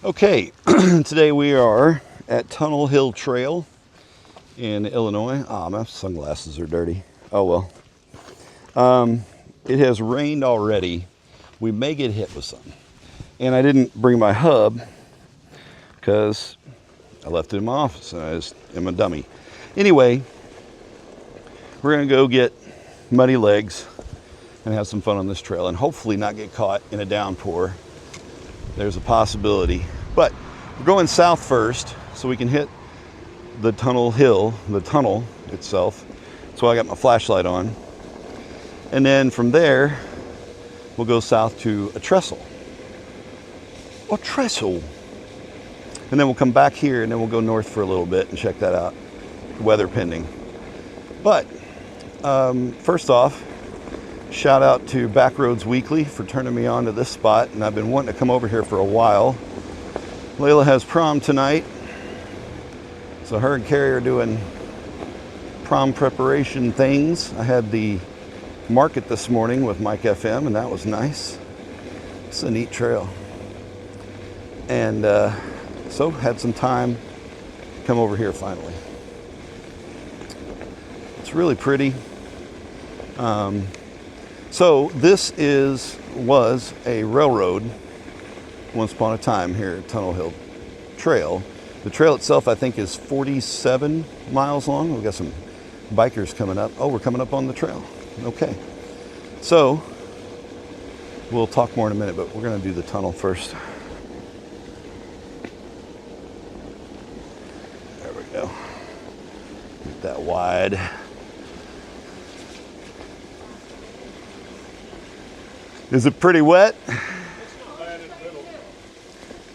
Okay, today we are at Tunnel Hill Trail in Illinois. Ah, my sunglasses are dirty. Oh well. It has rained already. We may get hit with some. And I didn't bring my hub because I left it in my office and I just am a dummy. Anyway, we're going to go get muddy legs and have some fun on this trail and hopefully not get caught in a downpour. There's a possibility. But we're going south first so we can hit the Tunnel Hill, the tunnel itself. That's why I got my flashlight on. And then from there, we'll go south to a trestle. A trestle. And then we'll come back here and then we'll go north for a little bit and check that out. Weather pending. But first off, shout out to Backroads Weekly for turning me on to this spot. And I've been wanting to come over here for a while. Layla has prom tonight. So her and Carrie are doing prom preparation things. I had the market this morning with Mike FM and that was nice. It's a neat trail. And so had some time to come over here finally. It's really pretty. So this was a railroad once upon a time here at Tunnel Hill Trail. The trail itself I think is 47 miles long. We've got some bikers coming up. Oh, we're coming up on the trail. Okay. So we'll talk more in a minute, but we're going to do the tunnel first. There we go. Get that wide. Is it pretty wet?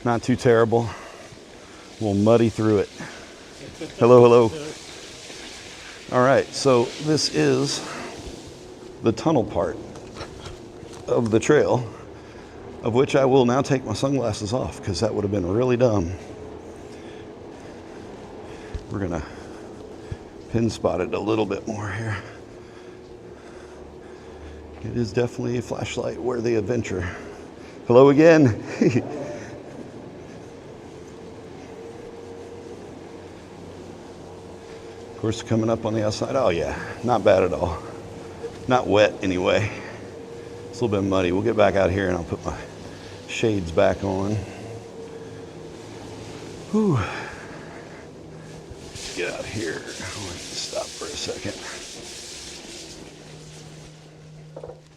Not too terrible. We'll muddy through it. Hello, hello. All right, so this is the tunnel part of the trail, of which I will now take my sunglasses off because that would have been really dumb. We're gonna pin spot it a little bit more here. It is definitely a flashlight worthy adventure. Hello again. Of course, coming up on the outside. Oh yeah, not bad at all. Not wet anyway. It's a little bit muddy. We'll get back out here and I'll put my shades back on. Whew. Get out here. I'll have to stop for a second.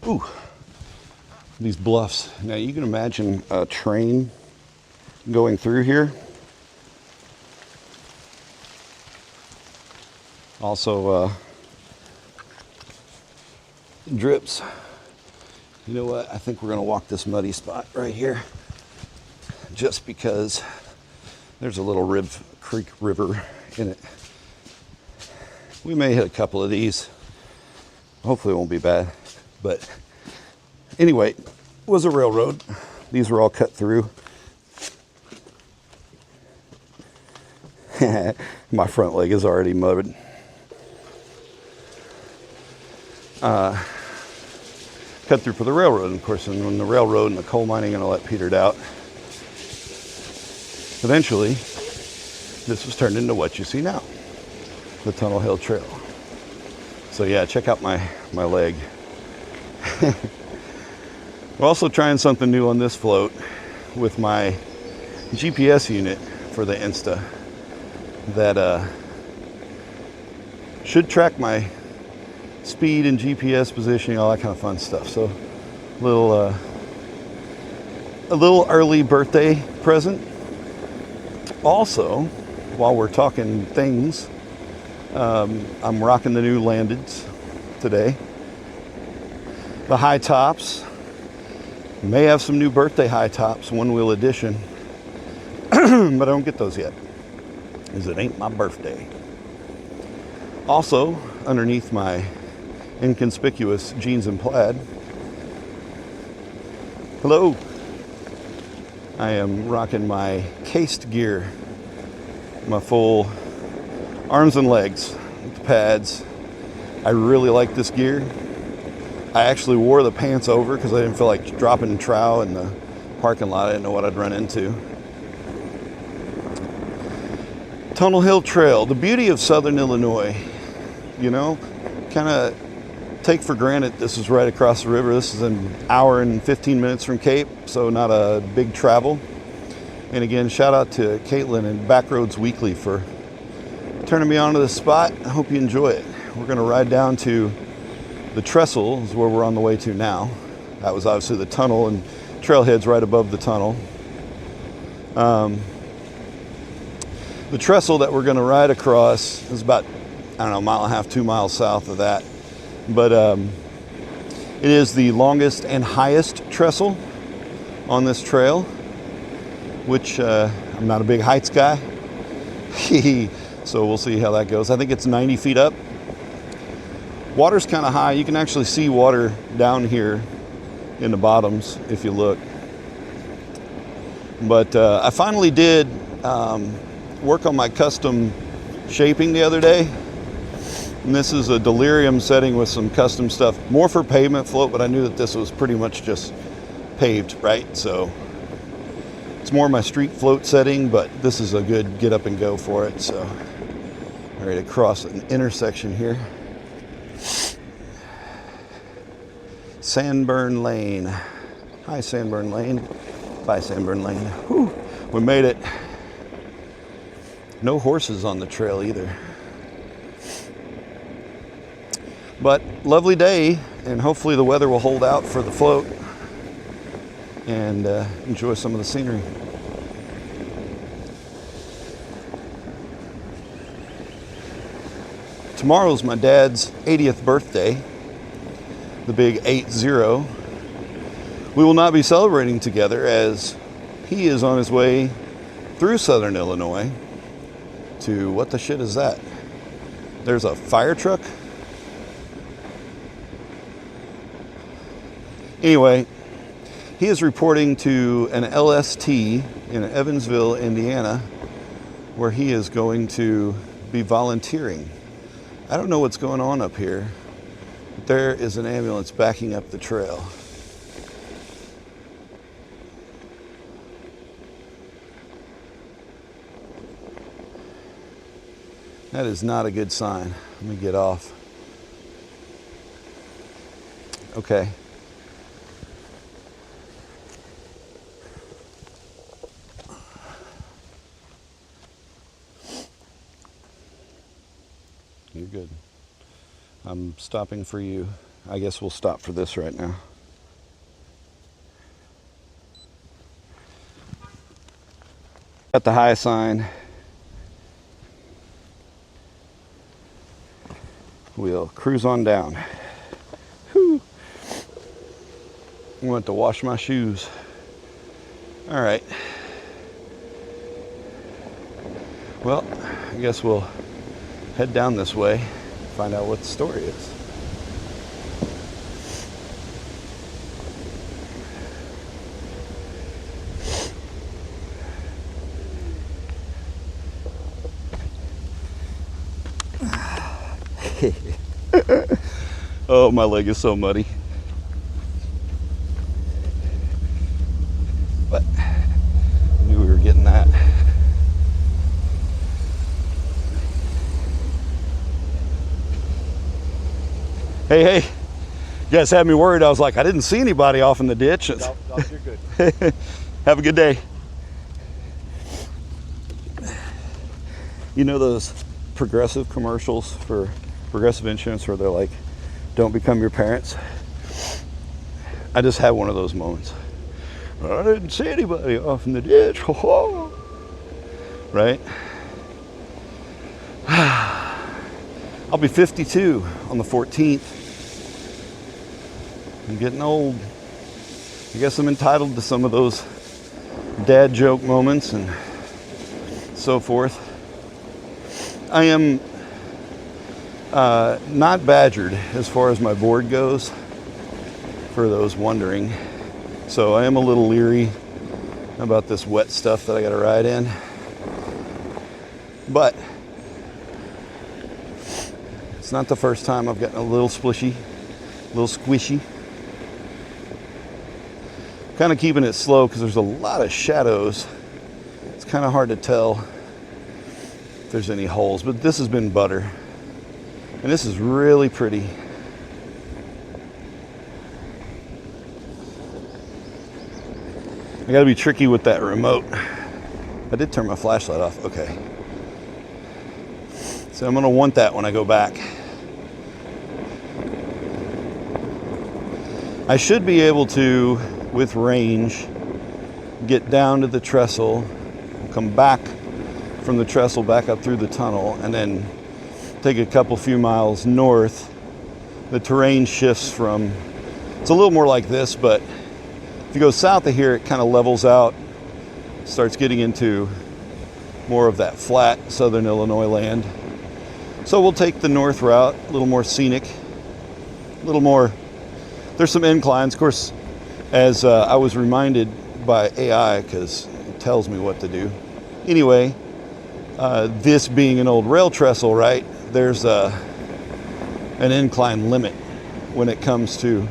Ooh, these bluffs. Now you can imagine a train going through here. Also, drips. You know what? I think we're going to walk this muddy spot right here just because there's a little creek river in it. We may hit a couple of these. Hopefully it won't be bad. But anyway, it was a railroad. These were all cut through. My front leg is already muddied. Cut through for the railroad, of course, and when the railroad and the coal mining and all that petered out, eventually this was turned into what you see now, the Tunnel Hill Trail. So yeah, check out my leg. We're also trying something new on this float with my GPS unit for the Insta that should track my speed and GPS positioning, all that kind of fun stuff. So a little early birthday present. Also, while we're talking things, I'm rocking the new Landeds today. The high tops. May have some new birthday high tops, OneWheel edition. But I don't get those yet, because it ain't my birthday. Also, underneath my inconspicuous jeans and plaid, hello, I am rocking my cased gear, my full arms and legs with the pads. I really like this gear. I actually wore the pants over because I didn't feel like dropping trow in the parking lot. I didn't know what I'd run into. Tunnel Hill Trail, the beauty of Southern Illinois, you know, kind of take for granted this is right across the river. This is an hour and 15 minutes from Cape, so not a big travel. And again, shout out to Caitlin and Backroads Weekly for turning me onto this spot. I hope you enjoy it. We're going to ride down to the Trestle, is where we're on the way to now. That was obviously the tunnel, and trailhead's right above the tunnel. The trestle that we're going to ride across is about, I don't know, a mile and a half, 2 miles south of that. But it is the longest and highest trestle on this trail, which I'm not a big heights guy. So we'll see how that goes. I think it's 90 feet up. Water's kind of high. You can actually see water down here in the bottoms if you look. But I finally did work on my custom shaping the other day. And this is a delirium setting with some custom stuff, more for pavement float, but I knew that this was pretty much just paved, right? So it's more my street float setting, but this is a good get up and go for it. So I'm ready to cross an intersection here. Sandburn Lane. Hi, Sandburn Lane. Bye, Sandburn Lane. Whew, we made it. No horses on the trail either. But lovely day, and hopefully the weather will hold out for the float and enjoy some of the scenery. Tomorrow's my dad's 80th birthday, the big 80. We will not be celebrating together as he is on his way through Southern Illinois to, what the shit is that? There's a fire truck? Anyway, he is reporting to an LST in Evansville, Indiana, where he is going to be volunteering. I don't know what's going on up here, but there is an ambulance backing up the trail. That is not a good sign. Let me get off. Okay. You're good. I'm stopping for you. I guess we'll stop for this right now. Got the high sign. We'll cruise on down. Whew. I want to wash my shoes. All right. Well, I guess we'll head down this way, find out what the story is. Oh, my leg is so muddy. But I knew we were getting that. Hey, you guys had me worried. I was like, I didn't see anybody off in the ditch. No, you're good. Have a good day. You know those Progressive commercials for Progressive Insurance where they're like, don't become your parents? I just had one of those moments. I didn't see anybody off in the ditch. Right? I'll be 52 on the 14th. I'm getting old. I guess I'm entitled to some of those dad joke moments and so forth. I am not badgered as far as my board goes, for those wondering. So I am a little leery about this wet stuff that I got to ride in. But it's not the first time I've gotten a little splishy, a little squishy. Kind of keeping it slow because there's a lot of shadows. It's kind of hard to tell if there's any holes, but this has been butter. And this is really pretty. I gotta be tricky with that remote. I did turn my flashlight off, okay. So I'm gonna want that when I go back. I should be able to, with range, get down to the trestle, come back from the trestle back up through the tunnel, and then take a few miles north. The terrain shifts from, it's a little more like this, but if you go south of here, it kind of levels out, starts getting into more of that flat southern Illinois land. So we'll take the north route, a little more scenic, a little more, there's some inclines. Of course, as I was reminded by AI, because it tells me what to do. Anyway, this being an old rail trestle, right, there's an incline limit when it comes to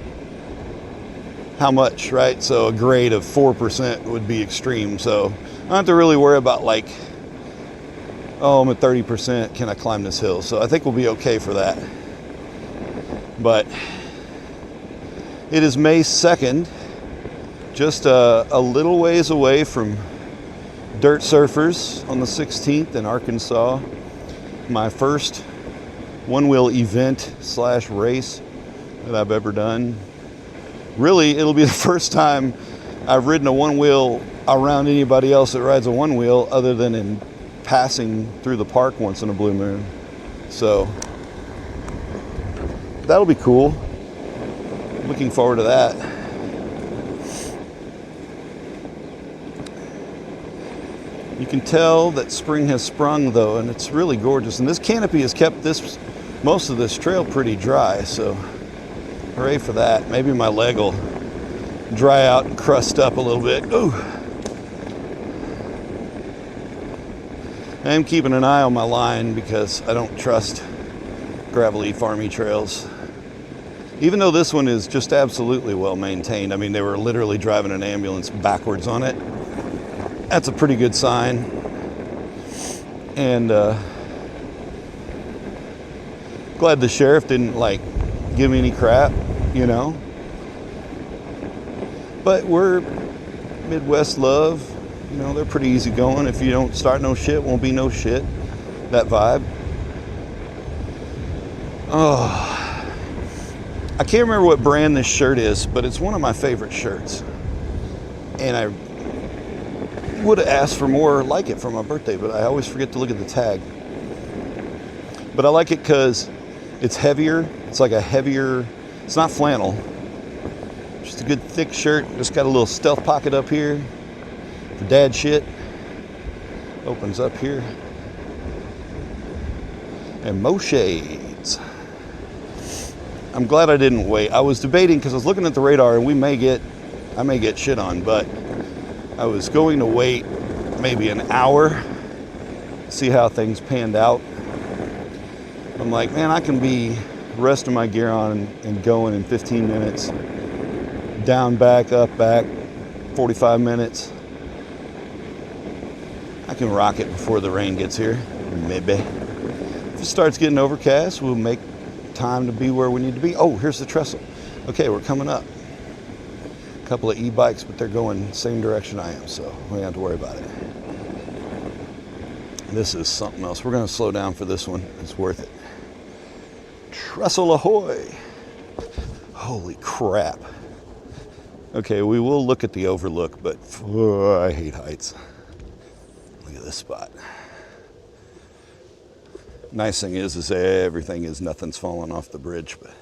how much, right? So a grade of 4% would be extreme. So I don't have to really worry about like, oh, I'm at 30%, can I climb this hill? So I think we'll be okay for that. But it is May 2nd, just a little ways away from Dirt Surfers on the 16th in Arkansas. My first OneWheel event / race that I've ever done. Really, it'll be the first time I've ridden a OneWheel around anybody else that rides a OneWheel other than in passing through the park once in a blue moon. So that'll be cool. Looking forward to that. You can tell that spring has sprung though, and it's really gorgeous. And this canopy has kept most of this trail pretty dry, so hooray for that. Maybe my leg will dry out and crust up a little bit. Ooh. I am keeping an eye on my line because I don't trust gravelly, farmy trails. Even though this one is just absolutely well maintained. I mean, they were literally driving an ambulance backwards on it. That's a pretty good sign. And glad the sheriff didn't like give me any crap, you know. But we're Midwest love, you know, they're pretty easy going. If you don't start no shit, won't be no shit. That vibe. Oh, I can't remember what brand this shirt is, but it's one of my favorite shirts. And I would have asked for more like it for my birthday, but I always forget to look at the tag. But I like it because it's heavier. It's like a heavier, it's not flannel. Just a good thick shirt. Just got a little stealth pocket up here for dad shit. Opens up here. And mo shades. I'm glad I didn't wait. I was debating because I was looking at the radar and I may get shit on, but I was going to wait maybe an hour, see how things panned out. I'm like, man, I can be resting my gear on and going in 15 minutes. Down, back, up, back, 45 minutes. I can rock it before the rain gets here, maybe. If it starts getting overcast, we'll make time to be where we need to be. Oh, here's the trestle. Okay, we're coming up. A couple of e-bikes, but they're going the same direction I am, so we don't have to worry about it. This is something else. We're going to slow down for this one. It's worth it. Trestle ahoy! Holy crap. Okay, we will look at the overlook, but I hate heights. Look at this spot. Nice thing is everything is, nothing's falling off the bridge, but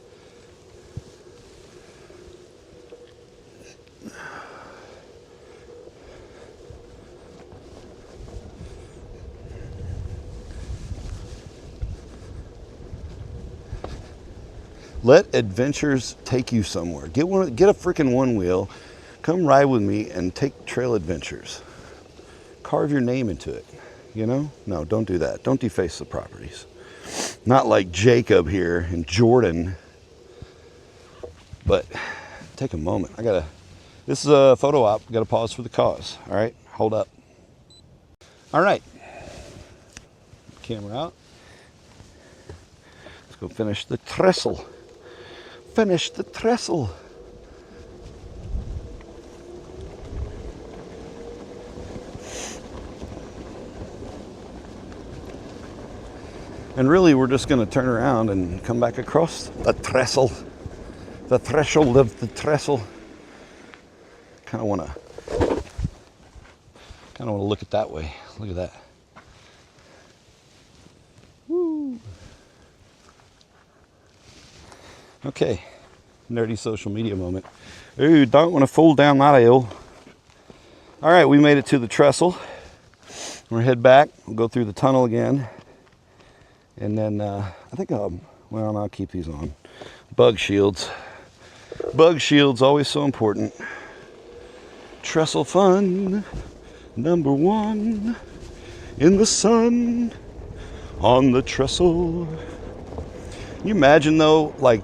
let adventures take you somewhere. Get a freaking OneWheel, come ride with me and take trail adventures. Carve your name into it, you know? No, don't do that. Don't deface the properties. Not like Jacob here in Jordan. But take a moment. This is a photo op. Gotta pause for the cause. All right, hold up. All right. camera out. Let's go finish the trestle. Finish the trestle. And really, we're just going to turn around and come back across the trestle, the threshold of the trestle. Kind of want to look at that way. Look at that. Woo. Okay, nerdy social media moment. Ooh, don't want to fall down that hill. All right, we made it to the trestle. We're gonna head back. We'll go through the tunnel again. And then I think I'll keep these on. Bug shields. Bug shields, always so important. Trestle fun, #1 in the sun on the trestle. Can you imagine though, like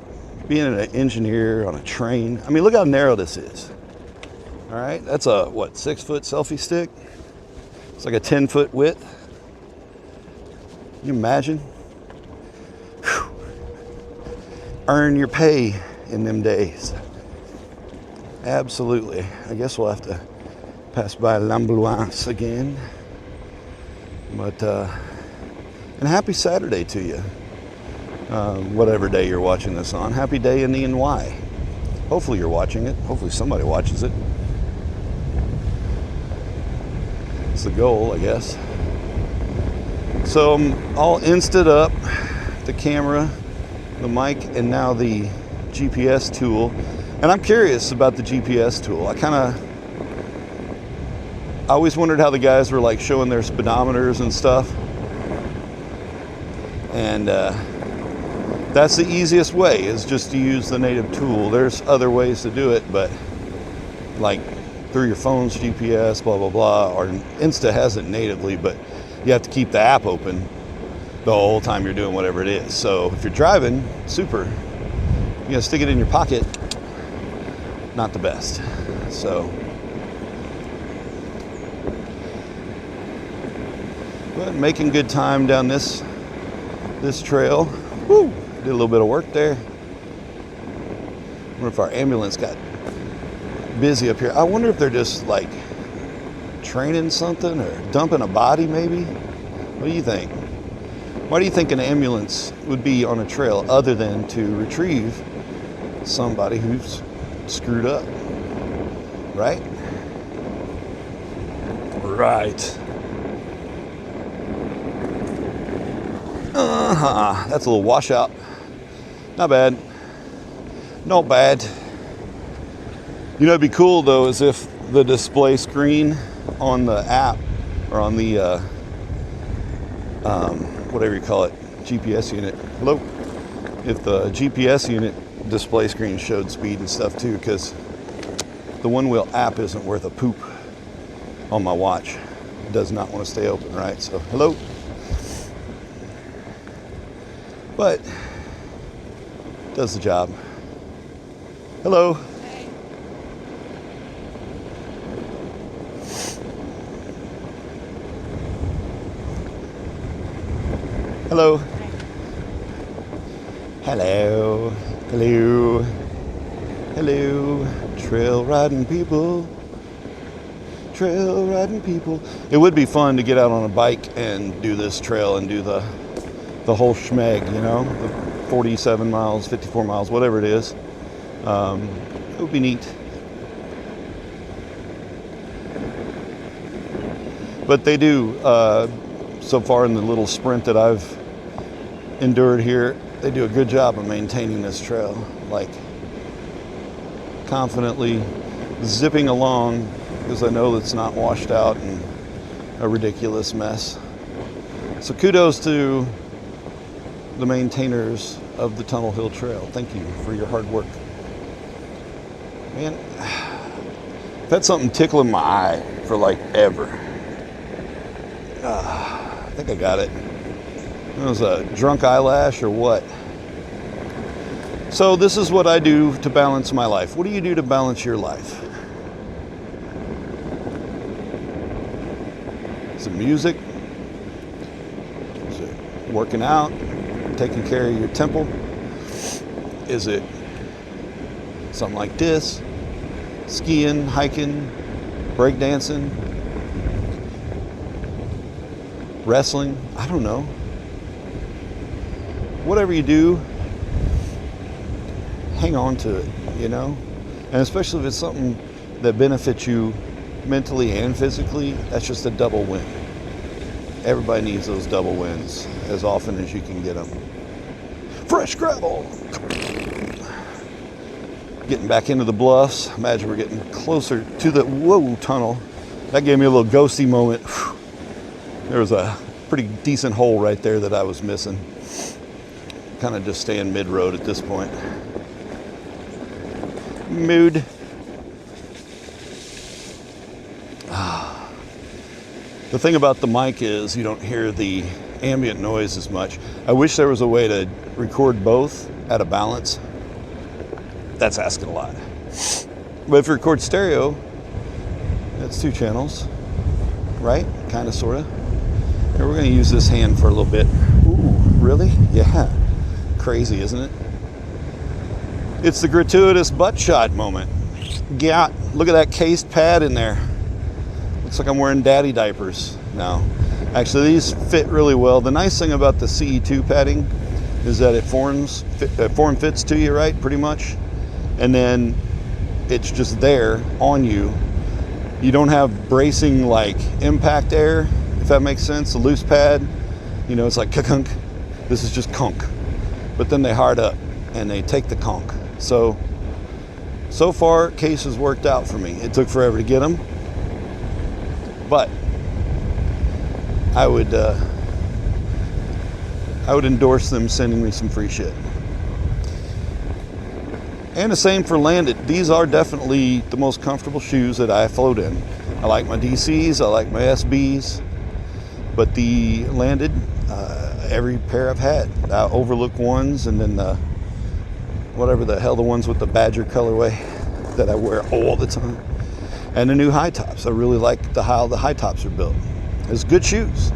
being an engineer on a train? I mean, look how narrow this is. All right, that's a, what, 6-foot selfie stick? It's like a 10-foot width. Can you imagine? Whew. Earn your pay in them days. Absolutely. I guess we'll have to pass by L'Ambulance again. But, and happy Saturday to you. Whatever day you're watching this on. Happy day in the NY. Hopefully you're watching it. Hopefully somebody watches it. It's the goal, I guess. So I'm all insted up, the camera, the mic, and now the GPS tool. And I'm curious about the GPS tool. I always wondered how the guys were like showing their speedometers and stuff. And that's the easiest way, is just to use the native tool. There's other ways to do it, but like through your phone's GPS, blah, blah, blah, or Insta has it natively, but you have to keep the app open the whole time you're doing whatever it is. So if you're driving, super. You're gonna stick it in your pocket, not the best. So, but making good time down this trail. Woo, did a little bit of work there. I wonder if our ambulance got busy up here. I wonder if they're just like training something or dumping a body maybe. What do you think? Why do you think an ambulance would be on a trail other than to retrieve somebody who's screwed up? Right? Right. That's a little washout. Not bad. Not bad. You know, it'd be cool though, is if the display screen on the app or on the whatever you call it, GPS unit. Hello. If the GPS unit display screen showed speed and stuff too, because the OneWheel app isn't worth a poop on my watch. It does not want to stay open, right? So, hello. But does the job. Hello. Hey. Hello. Hello. Hello. Hello. Trail riding people. Trail riding people. It would be fun to get out on a bike and do this trail and do the whole schmeg, you know, the 47 miles, 54 miles, whatever it is. It would be neat. But they do, so far in the little sprint that I've endured here, they do a good job of maintaining this trail, like confidently zipping along, because I know it's not washed out and a ridiculous mess. So kudos to the maintainers of the Tunnel Hill Trail. Thank you for your hard work. Man, I've had something tickling my eye for like ever. I think I got it. It was a drunk eyelash or what? So this is what I do to balance my life. What do you do to balance your life? Is it music? Is it working out, taking care of your temple? Is it something like this? Skiing, hiking, breakdancing, wrestling? I don't know. Whatever you do, hang on to it, you know? And especially if it's something that benefits you mentally and physically, that's just a double win. Everybody needs those double wins as often as you can get them. Fresh gravel! Getting back into the bluffs. Imagine we're getting closer to the, whoa, tunnel. That gave me a little ghosty moment. There was a pretty decent hole right there that I was missing. Kind of just staying mid-road at this point. Mood. The thing about the mic is you don't hear the ambient noise as much. I wish there was a way to record both at a balance. That's asking a lot. But if you record stereo, that's 2 channels, right? Kind of, sort of. Here, we're going to use this hand for a little bit. Ooh, really? Yeah. Crazy, isn't it? It's the gratuitous butt shot moment. Yeah, look at that cased pad in there. Looks like I'm wearing daddy diapers now. Actually, these fit really well. The nice thing about the CE2 padding is that it form fits to you, right? Pretty much. And then it's just there on you. You don't have bracing like impact air, if that makes sense. The loose pad, you know, it's like kunk. This is just conk. But then they hard up and they take the conk. So far, case has worked out for me. It took forever to get them. But I would endorse them sending me some free shit. And the same for landed. These are definitely the most comfortable shoes that I float in. I like my DCs, I like my SBs, but the landed, every pair I've had. Overlook ones, and then whatever the hell, the ones with the Badger colorway that I wear all the time. And the new high tops. I really like how the high tops are built. It's good shoes.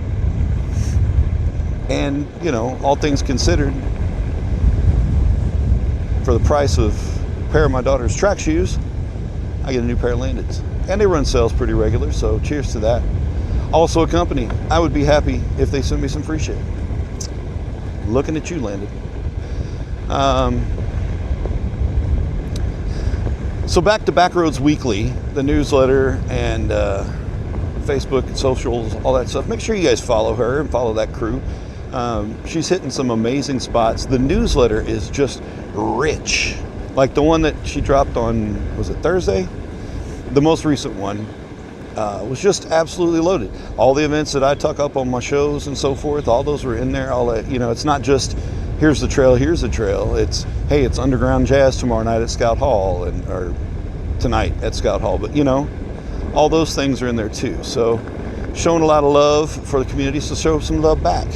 And, you know, all things considered, for the price of a pair of my daughter's track shoes, I get a new pair of landeds. And they run sales pretty regular, so cheers to that. Also a company, I would be happy if they sent me some free shit. Looking at you, Landed. So back to Backroads Weekly, the newsletter and Facebook and socials, all that stuff. Make sure you guys follow her and follow that crew. She's hitting some amazing spots. The newsletter is just rich. Like the one that she dropped on, was it Thursday? The most recent one was just absolutely loaded. All the events that I tuck up on my shows and so forth, all those were in there. All that, you know, it's not just here's the trail, here's the trail. It's, hey, it's underground jazz tomorrow night at Scout Hall, or tonight at Scout Hall. But, you know, all those things are in there too. So showing a lot of love for the community, so show some love back.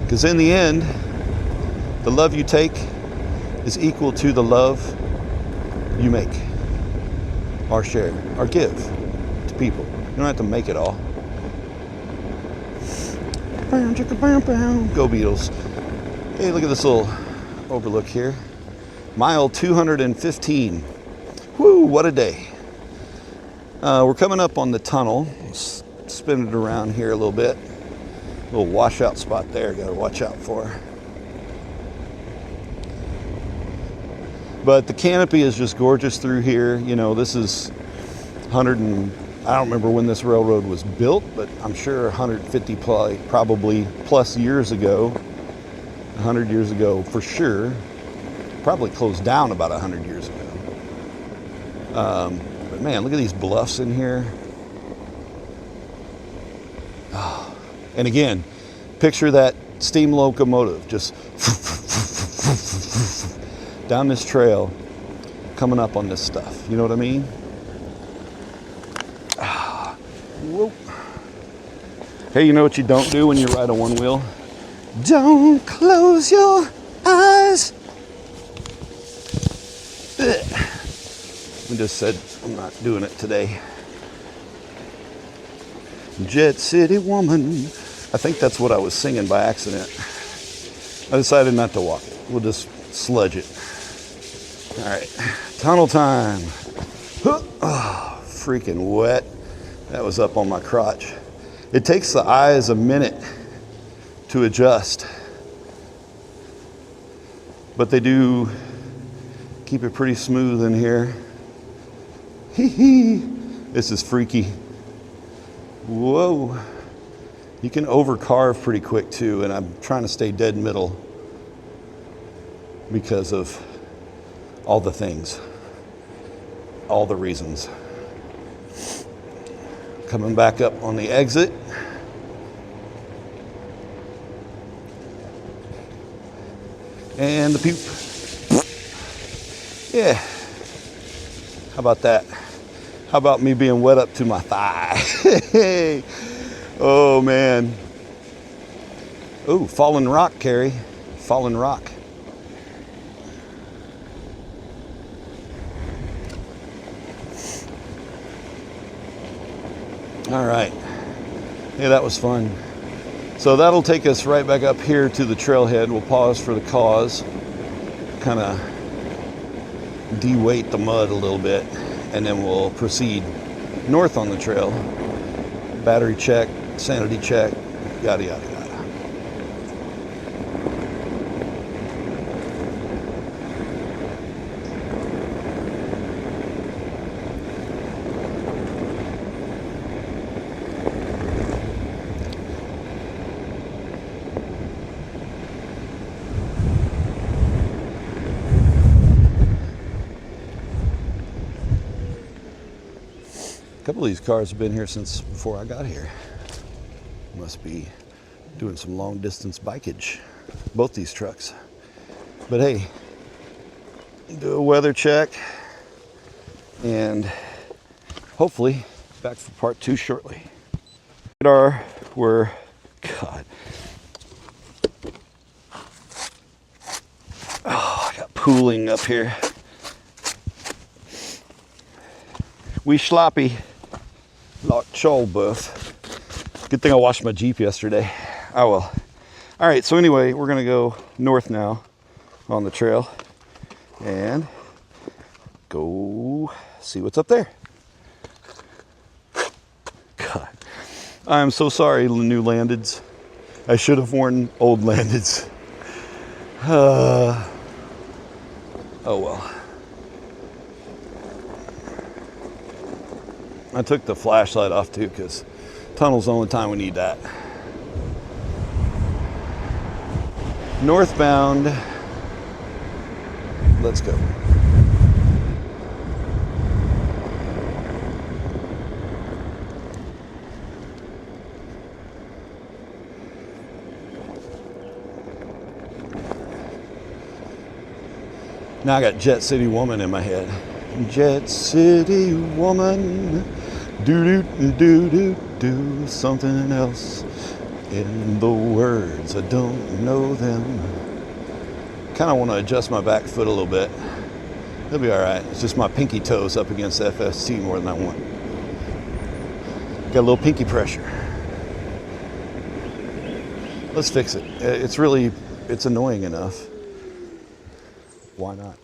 Because in the end, the love you take is equal to the love you make, or share, or give to people. You don't have to make it all. Go Beatles. Hey, look at this little overlook here. Mile 215. Woo, what a day. We're coming up on the tunnel. Let's spin it around here a little bit. Little washout spot there, gotta watch out for. But the canopy is just gorgeous through here. You know, this is 100 and, I don't remember when this railroad was built, but I'm sure 150 probably plus years ago, 100 years ago for sure. Probably closed down about 100 years ago. But man, look at these bluffs in here. Oh. And again, picture that steam locomotive just down this trail, coming up on this stuff. You know what I mean? Whoop. Hey, you know what you don't do when you ride a OneWheel? Don't close your eyes. I just said I'm not doing it today. Jet City woman, I think that's what I was singing by accident. I decided not to walk it. We'll just sludge it. All right, tunnel time. Oh, freaking wet. That was up on my crotch. It takes the eyes a minute to adjust, but they do keep it pretty smooth in here. Hee hee. This is freaky. Whoa. You can overcarve pretty quick too, and I'm trying to stay dead middle because of all the things, all the reasons. Coming back up on the exit. And the poop. Yeah. How about that? How about me being wet up to my thigh? Oh man. Oh, fallen rock, Carrie. Fallen rock. All right. Yeah, that was fun. So that'll take us right back up here to the trailhead. We'll pause for the cause, kind of de-weight the mud a little bit, and then we'll proceed north on the trail. Battery check, sanity check, yada, yada, yada. A couple of these cars have been here since before I got here. Must be doing some long distance bikeage, both these trucks. But hey, do a weather check and hopefully back for part 2 shortly. We're, God. Oh, I got pooling up here. We sloppy. Like Cholbuff. Good thing I washed my Jeep yesterday. Oh well. All right, so anyway, we're gonna go north now on the trail and go see what's up there. God, I'm so sorry, new landeds. I should have worn old landeds. Oh well. I took the flashlight off too because tunnel's the only time we need that. Northbound. Let's go. Now I got Jet City Woman in my head. Jet City Woman. Do do do do do something else in the words. I don't know them. Kind of want to adjust my back foot a little bit. It'll be all right. It's just my pinky toes up against the FST more than I want. Got a little pinky pressure. Let's fix it. It's annoying enough. Why not?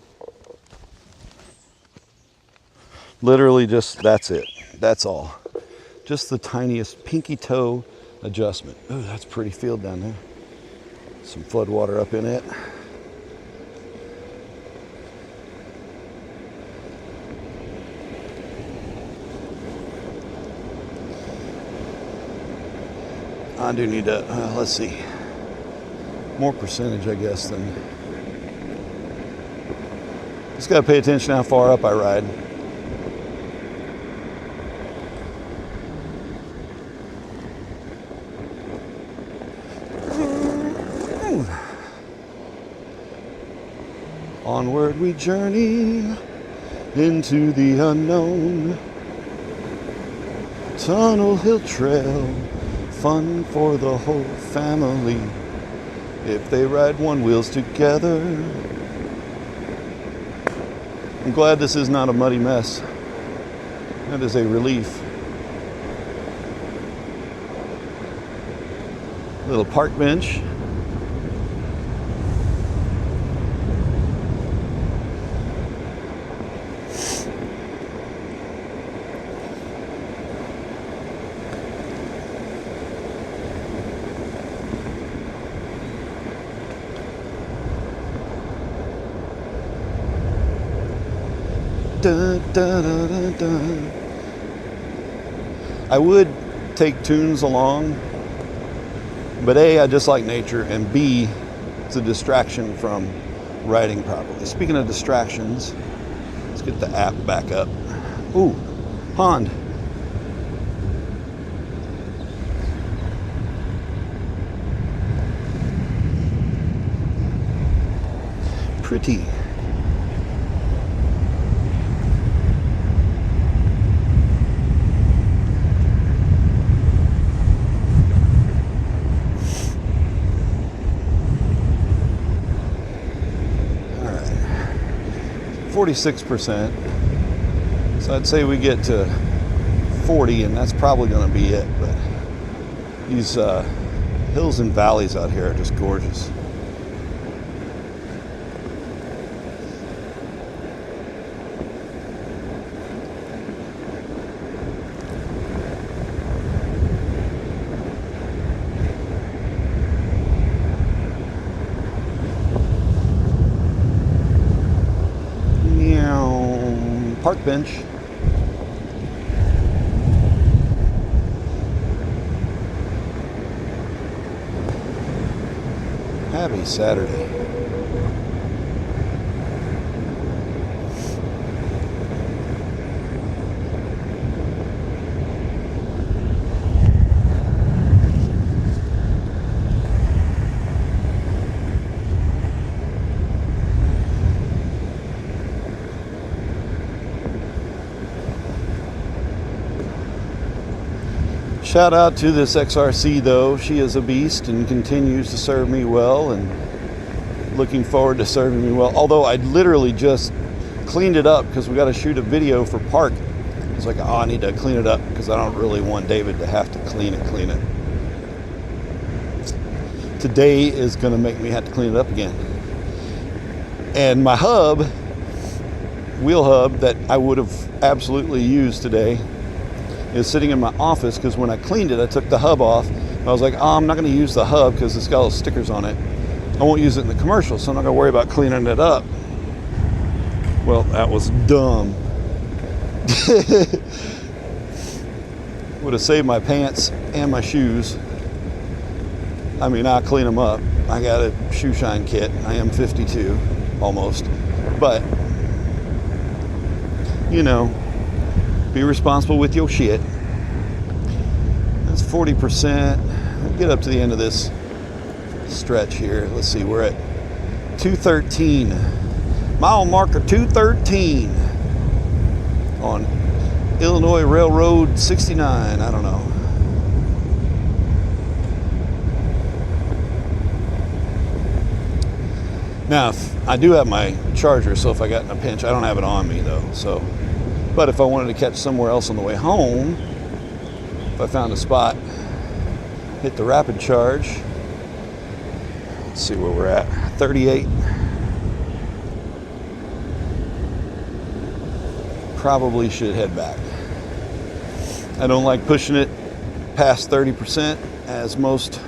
Literally just, that's it. That's all. Just the tiniest pinky toe adjustment. Oh, that's a pretty field down there. Some flood water up in it. I do need to, let's see, more percentage, I guess, than, just gotta pay attention how far up I ride. Onward we journey into the unknown. Tunnel Hill Trail, fun for the whole family if they ride OneWheels together. I'm glad this is not a muddy mess. That is a relief. Little park bench. Dun, dun, dun, dun, dun. I would take tunes along, but A, I just like nature, and B, it's a distraction from riding properly. Speaking of distractions, let's get the app back up. Ooh, pond. Pretty. All right, 46%. So I'd say we get to 40, and that's probably going to be it. But these hills and valleys out here are just gorgeous. Park bench. Happy Saturday. Shout out to this XRC though. She is a beast and continues to serve me well, and looking forward to serving me well. Although I literally just cleaned it up because we got to shoot a video for park. It's like, oh, I need to clean it up because I don't really want David to have to clean it. Today is going to make me have to clean it up again. And my hub, wheel hub that I would have absolutely used today, is sitting in my office because when I cleaned it, I took the hub off. I was like, oh, I'm not going to use the hub because it's got little stickers on it. I won't use it in the commercial, so I'm not going to worry about cleaning it up. Well, that was dumb. Would have saved my pants and my shoes. I mean, I'll clean them up. I got a shoe shine kit. I am 52, almost. But, you know, be responsible with your shit. That's 40%. We'll get up to the end of this stretch here. Let's see, we're at 213. Mile marker 213 on Illinois Railroad 69. I don't know. Now, I do have my charger, so if I got in a pinch, I don't have it on me though. So, but if I wanted to catch somewhere else on the way home, if I found a spot, hit the rapid charge. Let's see where we're at. 38. Probably should head back. I don't like pushing it past 30%, as most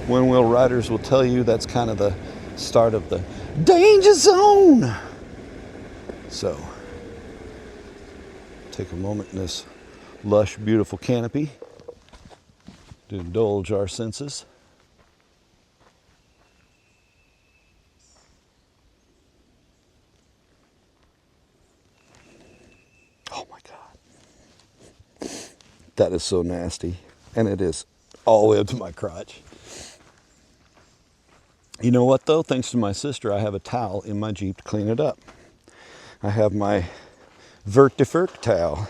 OneWheel riders will tell you. That's kind of the start of the danger zone. So, take a moment in this lush, beautiful canopy to indulge our senses. Oh my God. That is so nasty. And it is all the way up to my crotch. You know what though? Thanks to my sister, I have a towel in my Jeep to clean it up. I have my Vertifurk towel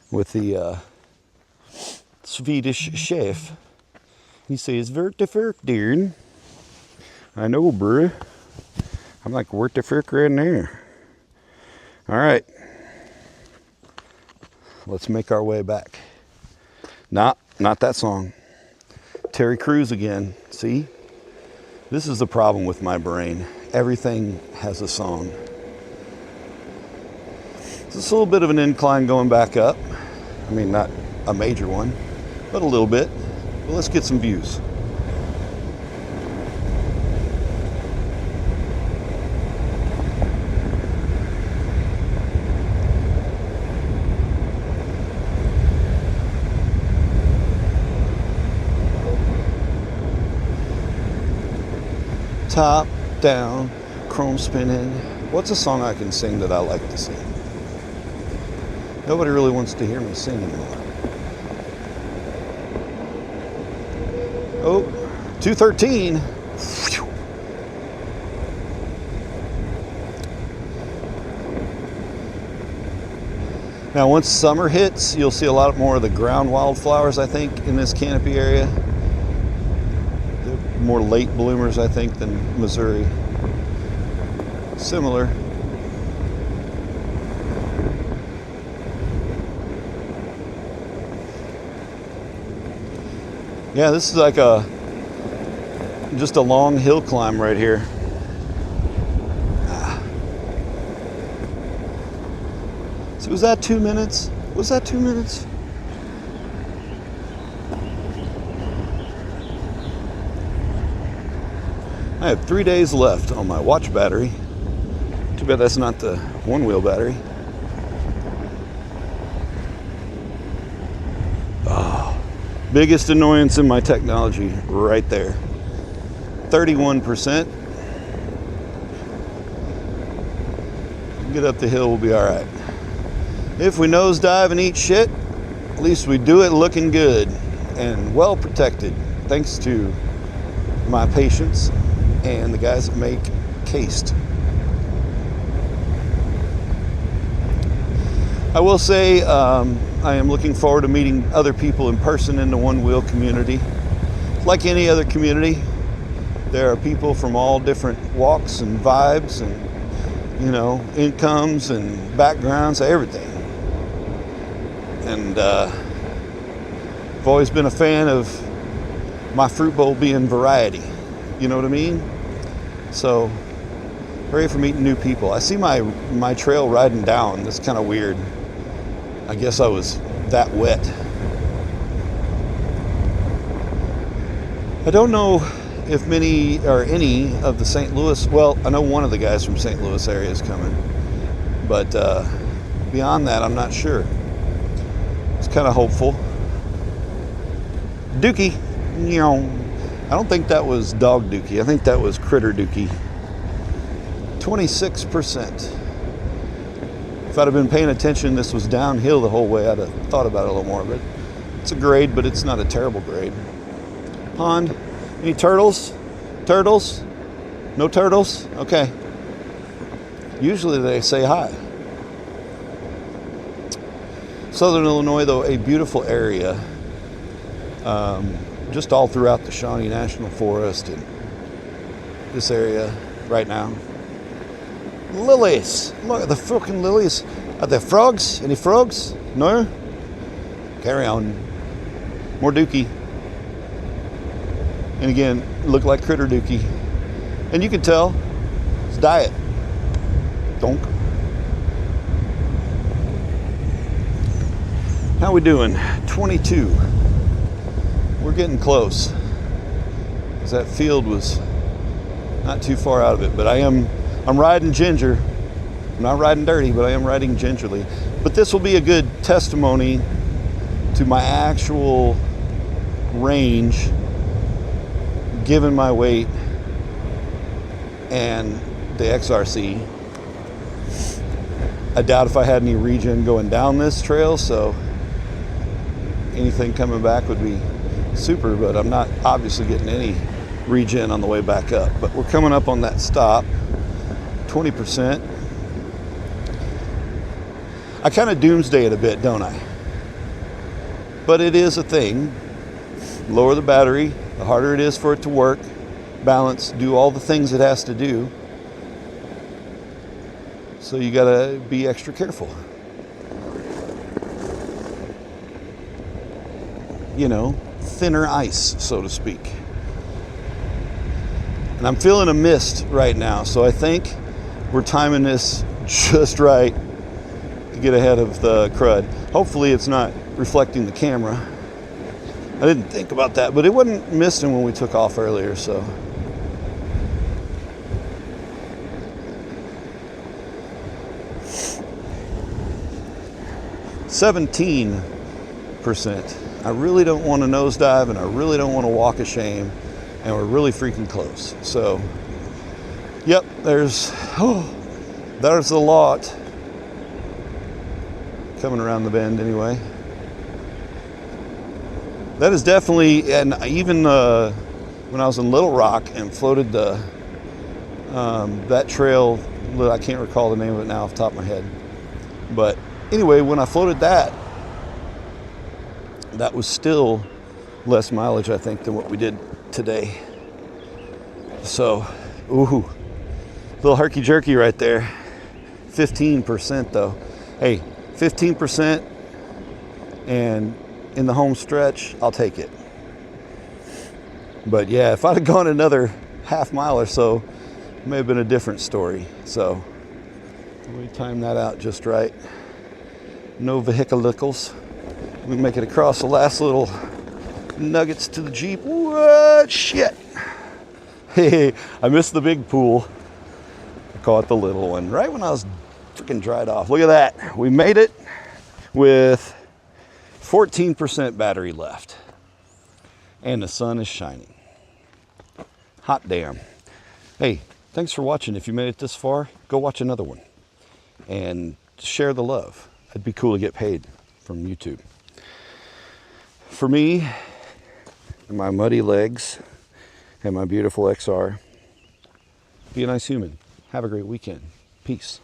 with the Swedish chef. He says, Vertifurk, dear. I know, bro. I'm like, Vertifurk right there. All right. Let's make our way back. Not that song. Terry Crews again. See? This is the problem with my brain. Everything has a song. It's a little bit of an incline going back up. I mean, not a major one, but a little bit. Well, let's get some views. Top down, chrome spinning. What's a song I can sing that I like to sing? Nobody really wants to hear me sing anymore. Oh, 213. Now, once summer hits, you'll see a lot more of the ground wildflowers, I think, in this canopy area. They're more late bloomers, I think, than Missouri. Similar. Yeah, this is like just a long hill climb right here. So was that 2 minutes? Was that 2 minutes? I have 3 days left on my watch battery. Too bad that's not the OneWheel battery. Biggest annoyance in my technology right there. 31%. Get up the hill, we'll be all right. If we nosedive and eat shit, at least we do it looking good and well protected, thanks to my patience and the guys that make Cased. I will say I am looking forward to meeting other people in person in the OneWheel community. Like any other community, there are people from all different walks and vibes and, you know, incomes and backgrounds, everything. And I've always been a fan of my fruit bowl being variety. You know what I mean? So, ready for meeting new people. I see my trail riding down. That's kind of weird. I guess I was that wet. I don't know if many or any of the St. Louis, well, I know one of the guys from St. Louis area is coming, but beyond that, I'm not sure. It's kind of hopeful. Dookie, you know, I don't think that was dog dookie. I think that was critter dookie. 26%. If I'd have been paying attention, this was downhill the whole way, I'd have thought about it a little more. But it's a grade, but it's not a terrible grade. Pond. Any turtles? Turtles? No turtles? Okay. Usually they say hi. Southern Illinois, though, a beautiful area. Just all throughout the Shawnee National Forest and this area right now. Lilies. Look at the fucking lilies. Are there frogs? Any frogs? No? Carry on. More dookie. And again, look like critter dookie. And you can tell it's diet. Donk. How we doing? 22. We're getting close. Because that field was not too far out of it. But I'm riding ginger. I'm not riding dirty, but I am riding gingerly. But this will be a good testimony to my actual range, given my weight and the XRC. I doubt if I had any regen going down this trail, so anything coming back would be super, but I'm not obviously getting any regen on the way back up. But we're coming up on that stop. 20%. I kind of doomsday it a bit, don't I? But it is a thing. Lower the battery, the harder it is for it to work, balance, do all the things it has to do. So you gotta be extra careful. you know, thinner ice, so to speak. And I'm feeling a mist right now, so I think we're timing this just right to get ahead of the crud. Hopefully it's not reflecting the camera. I didn't think about that, but it wasn't misting when we took off earlier, so. %. I really don't want to nosedive, and I really don't want to walk of shame, and we're really freaking close. So, yep, there's a lot coming around the bend anyway. That is definitely, and even when I was in Little Rock and floated the that trail, I can't recall the name of it now off the top of my head, but anyway, when I floated that was still less mileage, I think, than what we did today. So, ooh, little herky-jerky right there. 15% though. Hey, 15% and in the home stretch, I'll take it. But yeah, if I'd have gone another half mile or so, it may have been a different story. So, we timed that out just right. No vehicles. We make it across the last little nuggets to the Jeep. What shit? Hey, I missed the big pool. I caught the little one right when I was freaking dried off. Look at that. We made it with 14% battery left. And the sun is shining. Hot damn. Hey, thanks for watching. If you made it this far, go watch another one. And share the love. It'd be cool to get paid from YouTube. For me, and my muddy legs, and my beautiful XR, be a nice human. Have a great weekend. Peace.